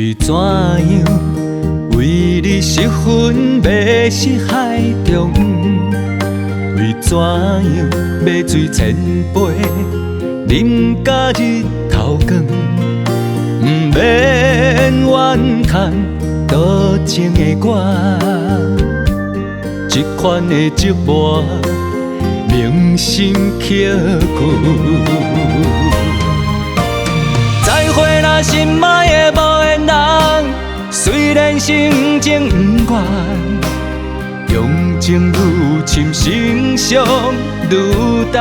为怎样为你失魂迷失海中？为怎样要醉千杯，饮甲日头光？不免怨叹多情的我，这款的寂寞铭心刻骨。再会啦，心爱的无缘人，虽然心情不愿，用情愈深，心伤愈重。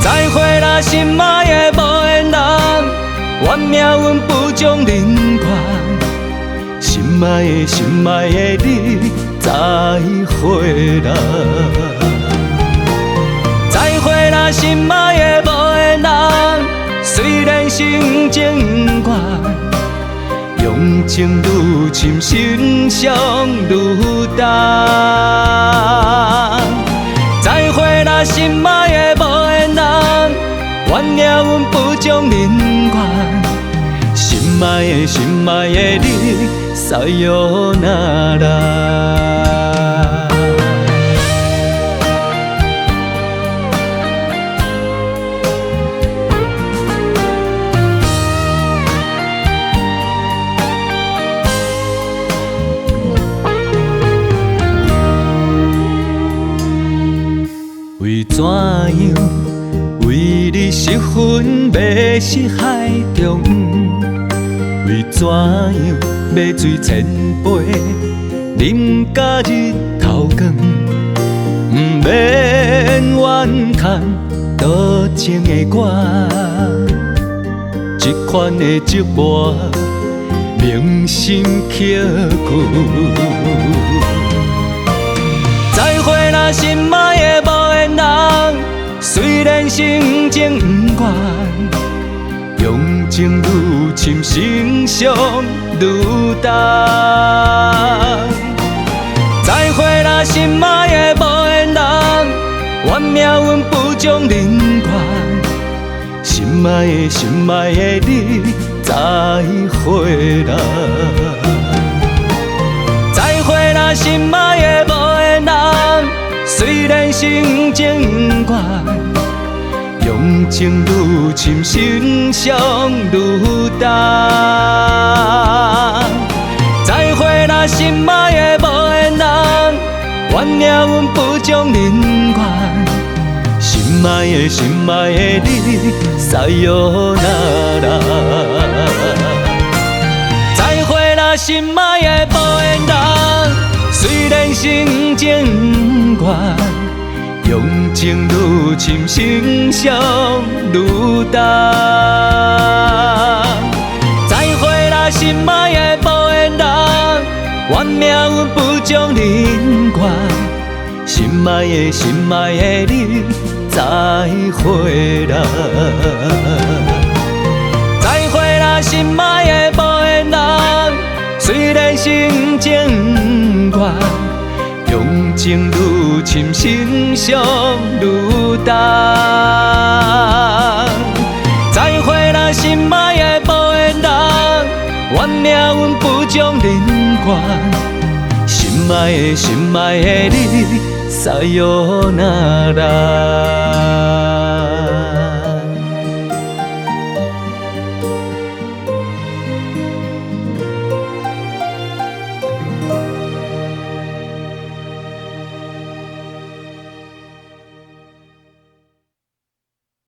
再会啦，心爱的无缘人，愿命运不将人怨。心爱的你，再会啦。再会啦，心爱的无缘人，虽然心情不愿，用情愈深，心伤愈重。再会啦，心爱的无缘人，愿命运不将人怨。心爱的你，撒哟那拉。为怎样为你失魂迷失海中？为怎样要醉千杯，饮甲日头光？不免怨叹多情的我，这款的寂寞铭心刻骨。再会啦，心爱的无缘人，虽然心情不愿，用情愈深，心伤愈重。再会啦，心爱的无缘人，愿命运不将人怨。心爱的你，再会啦。再会啦，心爱的无缘人，虽然心情不愿，用情愈深，心伤愈重。再会啦，心爱的无缘人，愿命运不将人怨。心爱的你，撒哟那拉。再会啦，心爱的无缘人，虽然心情不愿，用情愈深，心伤愈重。再会啦，心爱的无缘人，愿命运不将人怨。心爱的你，再会啦。再会啦，心爱的无缘人，虽然心情不愿，用情愈深，心伤愈重。再会啦，心爱的无缘人，愿命运不将人怨。心爱的你，撒哟那拉。